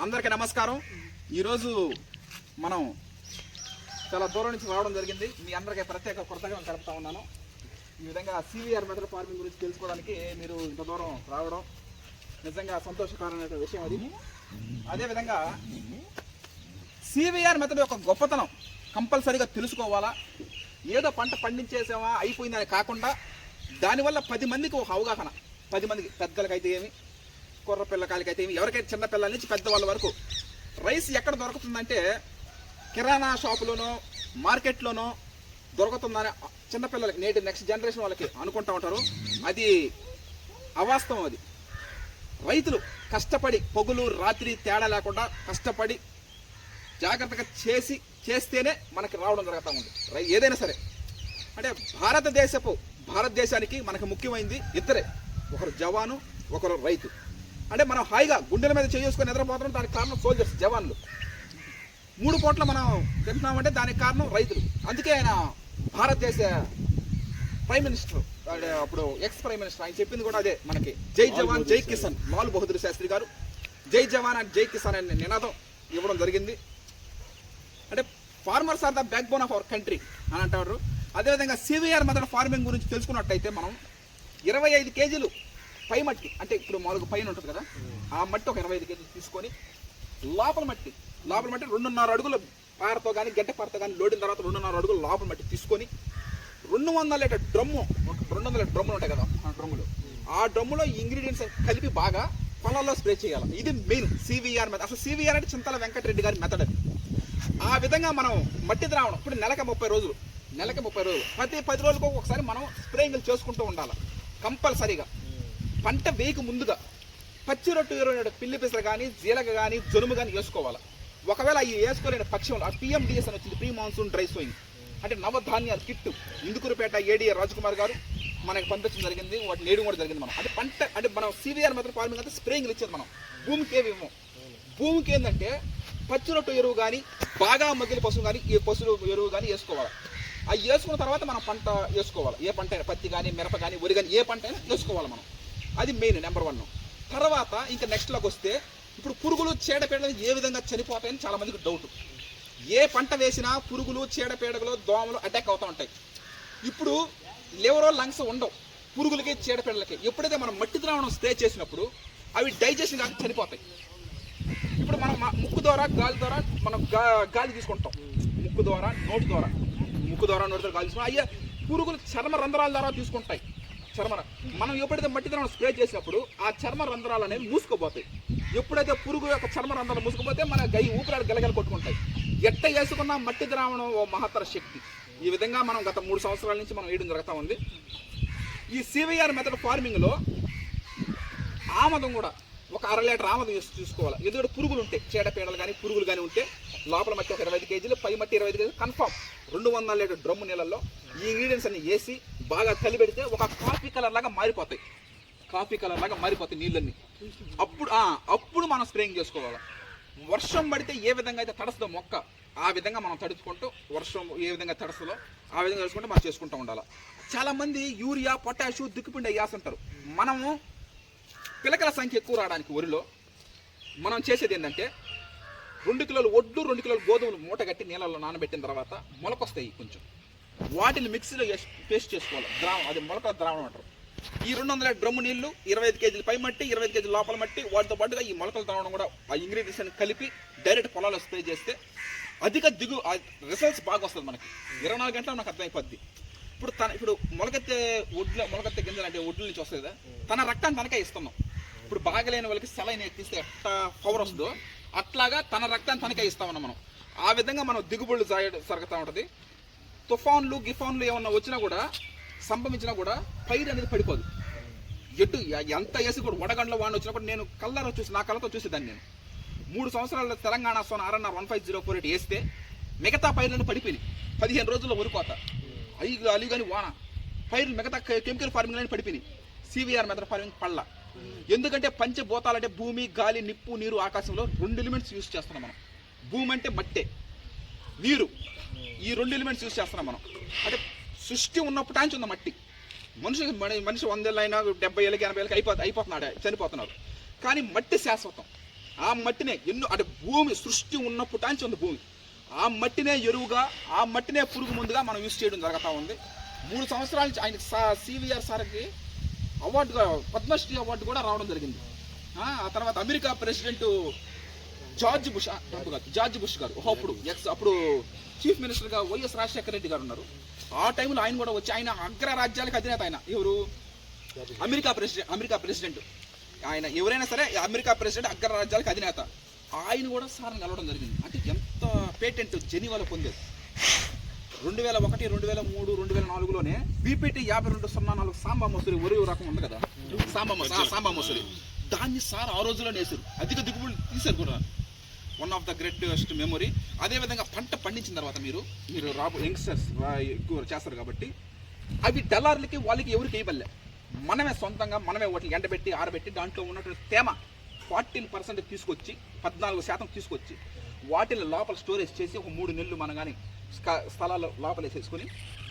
అందరికీ నమస్కారం. ఈరోజు మనం చాలా దూరం నుంచి రావడం జరిగింది. మీ అందరికీ ప్రత్యేక కృతజ్ఞతలు తెలుపుతా ఉన్నాను. ఈ విధంగా సివిఆర్ మెథడ్ ఫార్మింగ్ గురించి తెలుసుకోవడానికి మీరు ఇంత దూరం రావడం నిజంగా సంతోషకరమైన విషయం. అది అదేవిధంగా సివిఆర్ మెథడ్ యొక్క గొప్పతనం కంపల్సరీగా తెలుసుకోవాలా. ఏదో పంట పండించేసామా అయిపోయిందని కాకుండా దానివల్ల 10 మందికి ఒక అవగాహన, 10 మందికి పెద్దలకైతే ఏమి, కుర్ర పిల్లకాయలకైతే ఏమి, ఎవరికైతే చిన్న పిల్లల నుంచి పెద్దవాళ్ళ వరకు రైస్ ఎక్కడ దొరుకుతుందంటే కిరాణా షాపులోనో మార్కెట్లోనో దొరుకుతుందని చిన్నపిల్లలకి, నేటి నెక్స్ట్ జనరేషన్ వాళ్ళకి అనుకుంటూ ఉంటారు. అది అవాస్తవం. అది రైతులు కష్టపడి పొగులు రాత్రి తేడా లేకుండా కష్టపడి జాగ్రత్తగా చేస్తేనే మనకి రావడం జరుగుతూ ఉంది. ఏదైనా సరే అంటే భారతదేశానికి మనకు ముఖ్యమైనది ఇద్దరే, ఒకరు జవాను, ఒకరు రైతు. అంటే మనం హాయిగా గుండెల మీద చేసుకొని నిద్రపోతున్నాం, దానికి కారణం సోల్జర్స్, జవాన్లు. 3 పూట్ల మనం తింటున్నామంటే దానికి కారణం రైతులు. అందుకే ఆయన భారతదేశ ప్రైమ్ మినిస్టర్, అప్పుడు ఎక్స్ ప్రైమ్ మినిస్టర్, ఆయన చెప్పింది కూడా అదే మనకి, జై జవాన్ జై కిసాన్. లాల్ బహదూర్ శాస్త్రి గారు జై జవాన్ అండ్ జై కిసాన్ అనే నినాదం ఇవ్వడం జరిగింది. అంటే farmers are the backbone of our country అని అంటారు. అదేవిధంగా సివిఆర్ మెథడ్ ఫార్మింగ్ గురించి తెలుసుకున్నట్టయితే మనం 25 కేజీలు పై మట్టి, అంటే ఇప్పుడు మామూలుగా పైన ఉంటుంది కదా, ఆ మట్టి ఒక 25 కేజీలు తీసుకొని లోపల మట్టి 2.5 అడుగుల పారతో కానీ గంట పారతో కానీ లోడిన తర్వాత 2.5 అడుగులు లోపల మట్టి తీసుకొని 200 లీటర్ డ్రమ్ము, 200 లీటర్ డ్రమ్ములు ఉంటాయి కదా ఆ డ్రమ్ములు, ఆ డ్రమ్ములో ఇంగ్రీడియంట్స్ కలిపి బాగా పొలాల్లో స్ప్రే చేయాలి. ఇది మెయిన్ సివిఆర్ మెథడ్. అసలు సివిఆర్ అంటే చింతల వెంకటరెడ్డి గారి మెథడ్ అది. ఆ విధంగా మనం మట్టి ద్రావణం ఇప్పుడు నెలకి 30 రోజులు, ప్రతి 10 రోజులకు ఒకసారి మనం స్ప్రేయింగ్లు చేసుకుంటూ ఉండాలి కంపల్సరీగా. పంట వేయక ముందుగా పచ్చి రొట్టు ఎరువు, పిల్లి పిసలు కానీ, జీలక కానీ, జనుము కానీ వేసుకోవాలి. ఒకవేళ అవి వేసుకోలేని పక్షంలో ఆ పిఎండిఎస్ అని వచ్చింది, ప్రీ మాన్సూన్ డ్రై సోయింగ్, అంటే నవధాన్యాల కిట్టు ఇందుకూరుపేట ఏడీఏ రాజ్కుమార్ గారు మనకి పంపించడం జరిగింది. వాటిని నేడు కూడా జరిగింది. మనం అంటే పంట అంటే మనం సివిఆర్ మెథడ్ ఫార్మింగ్ అంటే స్ప్రేయింగ్లు ఇచ్చేది మనం భూమికి ఏమి ఇవ్వం. భూమికి ఏంటంటే పచ్చి రొట్టు ఎరువు కానీ, బాగా మగ్గిన పశువు కానీ, ఈ పశువు ఎరువు కానీ వేసుకోవాలి. అవి వేసుకున్న తర్వాత మనం పంట వేసుకోవాలి. ఏ పంట అయినా, పత్తి కానీ, మిరప కానీ, వరి కానీ, ఏ పంట అయినా వేసుకోవాలి మనం. అది మెయిన్ నెంబర్ 1. తర్వాత ఇంకా నెక్స్ట్లోకి వస్తే ఇప్పుడు పురుగులు చీడపీడలు ఏ విధంగా చనిపోతాయని చాలా మందికి డౌట్. ఏ పంట వేసినా పురుగులు, చీడపీడలు, దోమలు అటాక్ అవుతూ ఉంటాయి. ఇప్పుడు లివరో లంగ్స్ ఉండవు పురుగులకి, చీడపీడలకి. ఎప్పుడైతే మనం మట్టి ద్రావణం స్ప్రే చేసినప్పుడు అవి డైజెషన్ కాక చనిపోతాయి. ఇప్పుడు మనం ముక్కు ద్వారా, గాలి ద్వారా మనం గాలి తీసుకుంటాం. ముక్కు ద్వారా, నోటి ద్వారా గాలి తీసుకుంటాం. అయ్యే పురుగులు చర్మ రంధ్రాల ద్వారా తీసుకుంటాయి. మనం ఎప్పుడైతే మట్టి ద్రావణం స్ప్రే చేసినప్పుడు ఆ చర్మ రంధ్రాలు అనేవి మూసుకుపోతాయి. ఎప్పుడైతే పురుగు యొక్క చర్మ రంధ్రాలు మూసుకుపోతే మన ఊపిరాలు గలగల కొట్టుకుంటాయి. ఎట్ట వేసుకున్న మట్టి ద్రావణం ఓ మహత్తర శక్తి. ఈ విధంగా మనం గత 3 సంవత్సరాల నుంచి మనం వేయడం జరుగుతూ ఉంది. ఈ సివిఆర్ మెథడ్ ఫార్మింగ్లో ఆమదం కూడా ఒక 1/2 లీటర్ ఆమదం చూసుకోవాలి. ఎందుకంటే పురుగులు ఉంటే, చీడపీడలు కానీ పురుగులు కానీ ఉంటే లోపల మట్టి ఒక 25 కేజీలు, పై మట్టి 25 కేజీలు కన్ఫామ్. 200 లీటర్ డ్రమ్ము నీళ్ళల్లో ఈ ఇంగ్రీడియంట్స్ అన్ని వేసి బాగా కలిపెడితే ఒక కాఫీ కలర్ లాగా మారిపోతాయి నీళ్ళన్నీ. అప్పుడు మనం స్ప్రేయింగ్ చేసుకోవాలి. వర్షం పడితే ఏ విధంగా అయితే తడుస్తుందో మొక్క, ఆ విధంగా మనం తడుచుకుంటూ, వర్షం ఏ విధంగా తడుస్తుందో ఆ విధంగా తడుచుకుంటూ మనం చేసుకుంటూ ఉండాలి. చాలామంది యూరియా, పొటాషు, దిక్కుపిండి వేస్తుంటారు. మనము పిలకల సంఖ్య ఎక్కువ రావడానికి వరిలో మనం చేసేది ఏంటంటే 2 కిలోలు ఒడ్లు, 2 కిలోలు గోధుమలు మూట కట్టి నీళ్ళలో నానబెట్టిన తర్వాత మొలకొస్తాయి కొంచెం, వాటిని మిక్సీలో పేస్ట్ చేసుకోవాలి. అది మొలకల ద్రావణం అంటారు. ఈ 200 డ్రమ్ము నీళ్లు, 25 కేజీలు పై మట్టి, 25 కేజీలు లోపల మట్టి, వాటితో పాటుగా ఈ మొలకల ద్రావణం కూడా ఆ ఇంగ్రీడియంట్స్ కలిపి డైరెక్ట్ పొలాల్లో స్ప్రే చేస్తే అధిక రిజల్ట్స్ బాగా వస్తుంది మనకి. 24 గంటలు మనకు అర్థమైపోద్ది. ఇప్పుడు మొలకెత్తే గింజలు అంటే ఒడ్ల నుంచి వస్తుంది కదా, తన రక్తాన్ని తనకే ఇస్తున్నాం. ఇప్పుడు బాగలేని వాళ్ళకి సెలైన్ ఎక్కిస్తే ఎట్లా పవర్ వస్తుందో అట్లాగా తన రక్తాన్ని తనకే ఇస్తామన్నా మనం. ఆ విధంగా మనం దిగుబడులు జరుగుతూ ఉంటుంది. తుఫాన్లు, గిఫాన్లు ఏమన్నా వచ్చినా కూడా, సంభవించినా కూడా పైరు అనేది పడిపోదు. ఎంత వేసి కూడా వడగండ్ల వాడిని వచ్చినా కూడా నేను నా కళ్ళతో చూసేదాన్ని. నేను 3 సంవత్సరాల తెలంగాణ సోన RNR 15048 వేస్తే మిగతా పైర్లను పడిపోయినాయి. 15 రోజుల్లో వరికోత, అలి కానీ వాన, పైర్లు మిగతా కెమికల్ ఫార్మింగ్ అని పడిపోయినాయి. సివిఆర్ మెథడ్ ఫార్మింగ్ పళ్ళ. ఎందుకంటే పంచభూతాలంటే భూమి, గాలి, నిప్పు, నీరు, ఆకాశంలో 2 ఎలిమెంట్స్ యూజ్ చేస్తున్నాం మనం. భూమి అంటే మట్టే, నీరు, ఈ 2 ఎలిమెంట్స్ యూజ్ చేస్తున్నాం మనం. అంటే సృష్టి ఉన్నప్పుడు టాంచి ఉన్న మట్టి. మనిషి 100 ఏళ్ళైనా 70 ఏళ్ళకి 80 ఏళ్ళకి అయిపోతున్నాడు, చనిపోతున్నారు. కానీ మట్టి శాశ్వతం. ఆ మట్టినే అంటే భూమి సృష్టి ఉన్నప్పుటాంచి ఉంది భూమి, ఆ మట్టినే ఎరువుగా, ఆ మట్టినే పురుగు ముందుగా మనం యూజ్ చేయడం జరుగుతూ ఉంది. 3 సంవత్సరాల నుంచి ఆయనకి సివిఆర్ సార్కి అవార్డు, పద్మశ్రీ అవార్డు కూడా రావడం జరిగింది. ఆ తర్వాత అమెరికా ప్రెసిడెంట్ జార్జ్ బుష్ గారు అప్పుడు చీఫ్ మినిస్టర్గా వైఎస్ రాజశేఖర రెడ్డి గారు ఉన్నారు. ఆ టైంలో ఆయన కూడా వచ్చి, ఆయన అగ్రరాజ్యాలకు అధినేత. ఆయన ఎవరు? America president. ఆయన ఎవరైనా సరే అమెరికా ప్రెసిడెంట్, అగ్రరాజ్యాలకు అధినేత. ఆయన కూడా సార్ని కలవడం జరిగింది. అంటే ఎంత పేటెంట్ జెనీవాలో పొందేది. 2001, 2003, 2004లోనే బీపీటీ 5204 సాంబా మసూరి వరి రకం ఉంది కదా, సాంబా మసూరి, దాన్ని సార్ ఆ రోజుల్లో వేసారు. అధిక దిగుబడులు తీశారు కూడా. One of the greatest memory. అదేవిధంగా పంట పండించిన తర్వాత మీరు యంగ్స్టర్స్ ఎక్కువ చేస్తారు కాబట్టి అవి దళారులకి వాళ్ళకి ఎవరికి వేయబల్లే, మనమే సొంతంగా వాటిని ఎండబెట్టి ఆరబెట్టి దాంట్లో ఉన్నటువంటి తేమ 14% తీసుకొచ్చి 14% తీసుకొచ్చి వాటిని లోపల స్టోరేజ్ చేసి ఒక 3 నెలలు మనం కానీ స్థలాల్లో లోపల వేసేసుకొని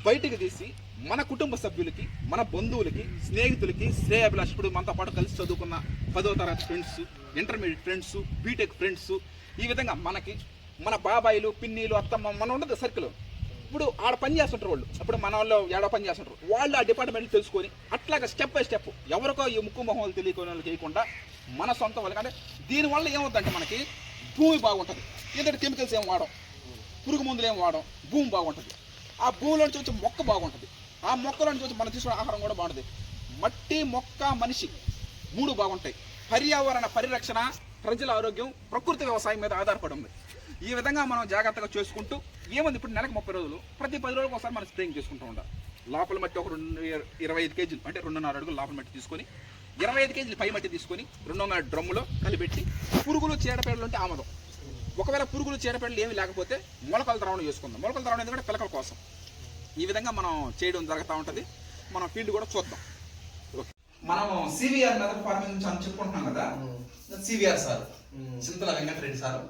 బయటికి తీసి మన కుటుంబ సభ్యులకి, మన బంధువులకి, స్నేహితులకి, శ్రేయాభిలాష్, ఇప్పుడు మనతో పాటు కలిసి చదువుకున్న 10వ తరగతి friends, intermediate friends, BTech friends, ఈ విధంగా మనకి మన బాబాయిలు, పిన్నీలు, అత్తమ్మ, మన ఉండదు సర్కిల్. ఇప్పుడు ఆడ పని చేస్తుంటారు వాళ్ళు, అప్పుడు మన వాళ్ళు ఏడో పని చేస్తుంటారు, వాళ్ళు ఆ డిపార్ట్మెంట్ తెలుసుకొని అట్లాగా స్టెప్ బై స్టెప్ ఎవరికో ఈ ముక్కు మొహం తెలియకొని వాళ్ళు చేయకుండా మన సొంత వాళ్ళకి. అంటే దీనివల్ల ఏమవుతుందంటే మనకి భూమి బాగుంటుంది. ఎందుకంటే కెమికల్స్ ఏం వాడడం, పురుగు మందులు ఏం వాడడం, భూమి బాగుంటుంది. ఆ భూమిలో నుంచి వచ్చే మొక్క బాగుంటుంది. ఆ మొక్కలో నుంచి వచ్చి మనం తీసుకునే ఆహారం కూడా బాగుంటుంది. మట్టి, మొక్క, మనిషి 3 బాగుంటాయి. పర్యావరణ పరిరక్షణ, ప్రజల ఆరోగ్యం ప్రకృతి వ్యవసాయం మీద ఆధారపడి ఉంది. ఈ విధంగా మనం జాగ్రత్తగా చేసుకుంటూ ఏముంది, ఇప్పుడు నెలకు 30 రోజులు, ప్రతి 10 రోజులకు ఒకసారి మనం స్ప్రేయింగ్ చేసుకుంటూ ఉండాలి. లోపల మట్టి ఒక 25 కేజీలు అంటే 2.5 అడుగులు లోపల మట్టి తీసుకొని 25 కేజీలు పై మట్టి తీసుకొని 200 డ్రమ్ములో కలిపెట్టి పురుగులు చీడపేడలు ఉంటే ఆమదం. ఒకవేళ పురుగులు చీడపేడలు ఏమి లేకపోతే మొలకల ద్రావణం చేసుకుందాం. మొలకల ద్రావణం ఎందుకంటే పిలకల కోసం. ఈ విధంగా మనం చేయడం జరుగుతూ ఉంటుంది. మనం ఫీల్డ్ కూడా చూద్దాం. మనం సివిఆర్ మెథడ్ ఫార్మింగ్ నుంచి అని చెప్పుకుంటున్నాం కదా. సివిఆర్ సార్ చింతల వెంకటరెడ్డి సార్,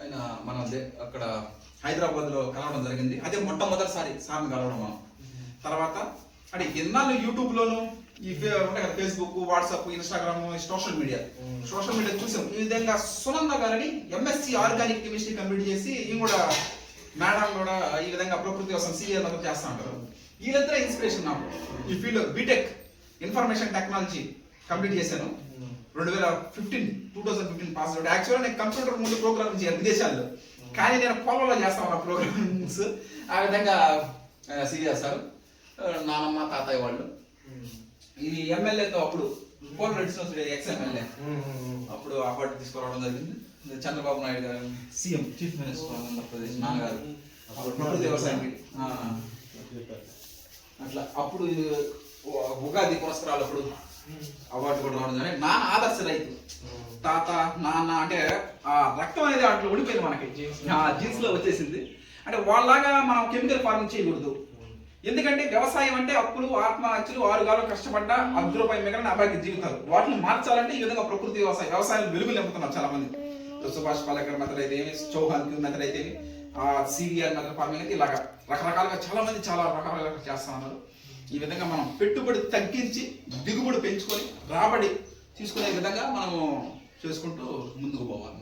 ఆయన మనం అక్కడ హైదరాబాద్లో కలవడం జరిగింది. అదే మొట్టమొదటిసారి సార్ని కలవడం మనం. తర్వాత అంటే ఎన్నాళ్ళు యూట్యూబ్లోను ఈ ఉంటాయి కదా, Facebook, WhatsApp, Instagram, social media చూసాం. ఈ విధంగా సునంద గారిని ఎంఎస్సి ఆర్గానిక్ కెమిస్ట్రీ కంప్లీట్ చేసి ఈయన కూడా మేడం కూడా ఈ విధంగా ప్రకృతి వ్యవసాయం సివిఆర్ మెథడ్ చేస్తూ ఉంటారు. వీళ్ళిద్దరే ఇన్స్పిరేషన్ నాకు. ఈ field BTech information technology complete చేశాను 2015 పాస్ అవుట్. యాక్చువల్గా నేను కంప్యూటర్ ముందు ప్రోగ్రామింగ్ చేయాలి విదేశాల్లో, కానీ నేను పొలంలో చేస్తాను ఆ ప్రోగ్రామింగ్స్. ఆ విధంగా సివిఆర్ సార్, నానమ్మ, తాతయ్య వాళ్ళు ఈ ఎమ్మెల్యేతో అప్పుడు పోలరెడ్డి ఎక్స్-ఎమ్మెల్యే అప్పుడు అవార్డు తీసుకురావడం జరిగింది. చంద్రబాబు నాయుడు గారు సీఎం, చీఫ్ మినిస్టర్ ఆంధ్రప్రదేశ్, నాన్నగారు ప్రకృతి వ్యవసాయానికి అట్లా అప్పుడు ఉగాది పురస్కారాలు అప్పుడు అవార్డు కూడా రావడం జరిగింది. నాన్న ఆదర్శ రైతు, తాత, నాన్న అంటే ఆ రక్తం అనేది అట్లా ఉండిపోయింది మనకి, జీన్స్ లో వచ్చేసింది. అంటే వాళ్ళలాగా మనం కెమికల్ ఫార్మింగ్ చేయకూడదు. ఎందుకంటే వ్యవసాయం అంటే అప్పులు, ఆత్మహత్యలు, 6 గాలు కష్టపడ్డ 10 రూపాయలు మిగిలిన అభాగ్య జీవితాలు. వాటిని మార్చాలంటే ఈ విధంగా ప్రకృతి వ్యవసాయం వెలుగులు నింపుతున్నారు చాలా మంది. సుభాష్ పాలేకర్ మెథడ్ అయితే, చౌహాన్ మెథడ్ అయితే, సివిఆర్ మెథడ్ ఫార్మింగ్ అయితే ఇలాగా రకరకాలుగా చాలా మంది చాలా రకాలుగా చేస్తున్నారు. ఈ విధంగా మనం పెట్టుబడి తగ్గించి దిగుబడి పెంచుకొని రాబడి తీసుకునే విధంగా మనము చేసుకుంటూ ముందుకు పోవాలి.